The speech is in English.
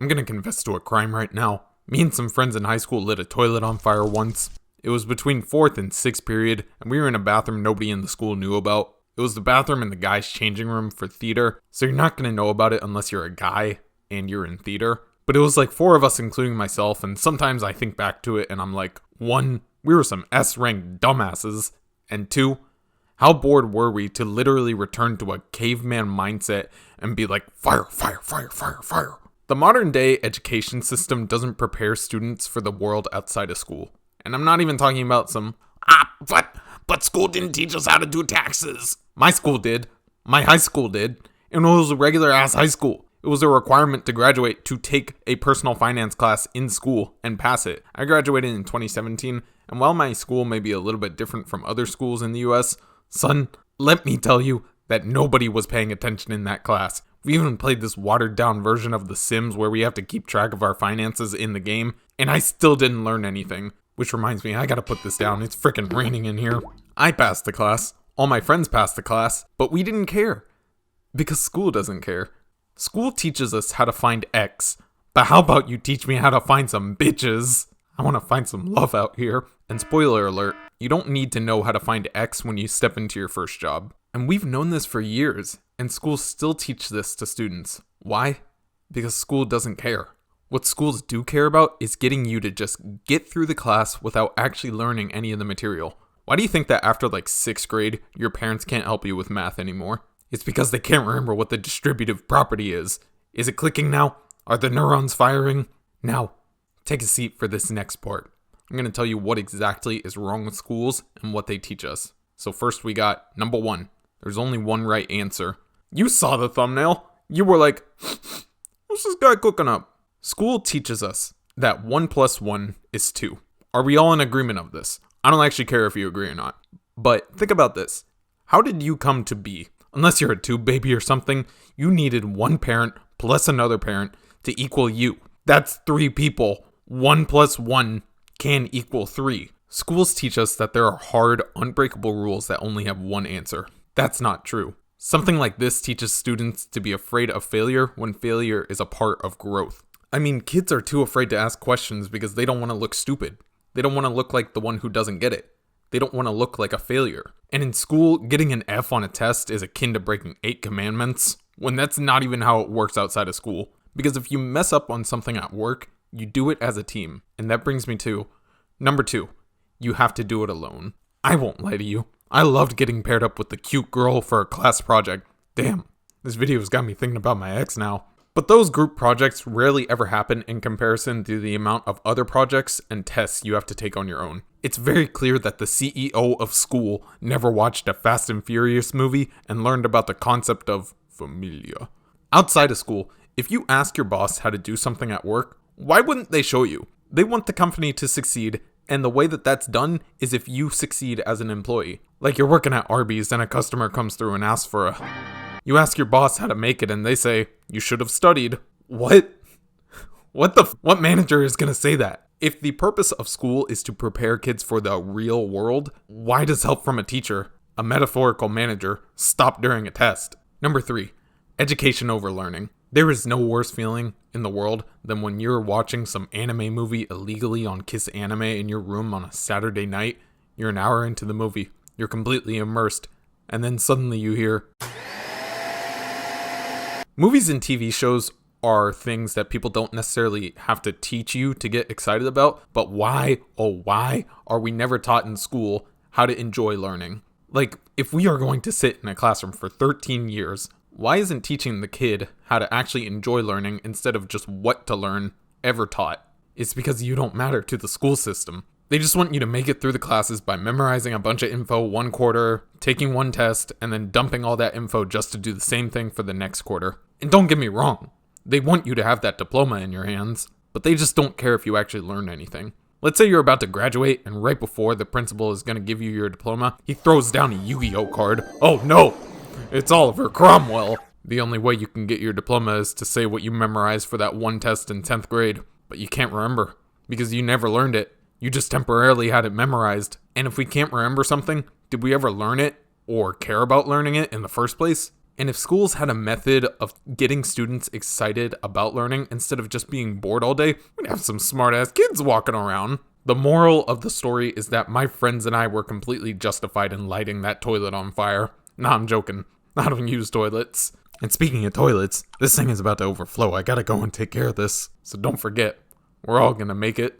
I'm gonna confess to a crime right now. Me and some friends in high school lit a toilet on fire once. It was between 4th and 6th period, and we were in a bathroom nobody in the school knew about. It was the bathroom in the guys' changing room for theater, so you're not gonna know about it unless you're a guy and you're in theater. But it was like 4 of us, including myself, and sometimes I think back to it and I'm like, 1, we were some S-ranked dumbasses, and 2, how bored were we to literally return to a caveman mindset and be like, fire, fire, fire, fire, fire. The modern day education system doesn't prepare students for the world outside of school. And I'm not even talking about some, but school didn't teach us how to do taxes. My school did. My high school did. And it was a regular ass high school. It was a requirement to graduate to take a personal finance class in school and pass it. I graduated in 2017, and while my school may be a little bit different from other schools in the US, son, let me tell you that nobody was paying attention in that class. We even played this watered down version of The Sims where we have to keep track of our finances in the game, and I still didn't learn anything. Which reminds me, I gotta put this down. It's freaking raining in here. I passed the class. All my friends passed the class, but we didn't care. Because school doesn't care. School teaches us how to find X, but how about you teach me how to find some bitches? I want to find some love out here. And spoiler alert, you don't need to know how to find X when you step into your first job. And we've known this for years, and schools still teach this to students. Why? Because school doesn't care. What schools do care about is getting you to just get through the class without actually learning any of the material. Why do you think that after like 6th grade, your parents can't help you with math anymore? It's because they can't remember what the distributive property is. Is it clicking now? Are the neurons firing? Now, take a seat for this next part. I'm going to tell you what exactly is wrong with schools and what they teach us. So first we got number 1. There's only one right answer. You saw the thumbnail. You were like, what's this guy cooking up? School teaches us that 1 plus 1 is 2. Are we all in agreement of this? I don't actually care if you agree or not. But think about this. How did you come to be? Unless you're a tube baby or something, you needed one parent plus another parent to equal you. That's 3 people. 1 plus 1 can equal 3. Schools teach us that there are hard, unbreakable rules that only have one answer. That's not true. Something like this teaches students to be afraid of failure when failure is a part of growth. I mean, kids are too afraid to ask questions because they don't want to look stupid. They don't want to look like the one who doesn't get it. They don't want to look like a failure. And in school, getting an F on a test is akin to breaking 8 commandments, when that's not even how it works outside of school. Because if you mess up on something at work, you do it as a team. And that brings me to number 2. You have to do it alone. I won't lie to you. I loved getting paired up with the cute girl for a class project. Damn, this video's got me thinking about my ex now. But those group projects rarely ever happen in comparison to the amount of other projects and tests you have to take on your own. It's very clear that the CEO of school never watched a Fast and Furious movie and learned about the concept of familia. Outside of school, if you ask your boss how to do something at work, why wouldn't they show you? They want the company to succeed, and the way that that's done is if you succeed as an employee. Like you're working at Arby's and a customer comes through and asks for a... You ask your boss how to make it and they say, you should have studied. What? What manager is going to say that? If the purpose of school is to prepare kids for the real world, why does help from a teacher, a metaphorical manager, stop during a test? Number 3, education over learning. There is no worse feeling in the world than when you're watching some anime movie illegally on Kiss Anime in your room on a Saturday night. You're an hour into the movie. You're completely immersed. And then suddenly you hear... Movies and TV shows are things that people don't necessarily have to teach you to get excited about, but why, oh why, are we never taught in school how to enjoy learning? Like, if we are going to sit in a classroom for 13 years, why isn't teaching the kid how to actually enjoy learning instead of just what to learn ever taught? It's because you don't matter to the school system. They just want you to make it through the classes by memorizing a bunch of info one quarter, taking one test, and then dumping all that info just to do the same thing for the next quarter. And don't get me wrong, they want you to have that diploma in your hands, but they just don't care if you actually learn anything. Let's say you're about to graduate, and right before the principal is going to give you your diploma, he throws down a Yu-Gi-Oh card. Oh no, it's Oliver Cromwell. The only way you can get your diploma is to say what you memorized for that one test in 10th grade, but you can't remember, because you never learned it. You just temporarily had it memorized. And if we can't remember something, did we ever learn it or care about learning it in the first place? And if schools had a method of getting students excited about learning instead of just being bored all day, we'd have some smart-ass kids walking around. The moral of the story is that my friends and I were completely justified in lighting that toilet on fire. Nah, I'm joking. I don't use toilets. And speaking of toilets, this thing is about to overflow. I gotta go and take care of this. So don't forget, we're all gonna make it.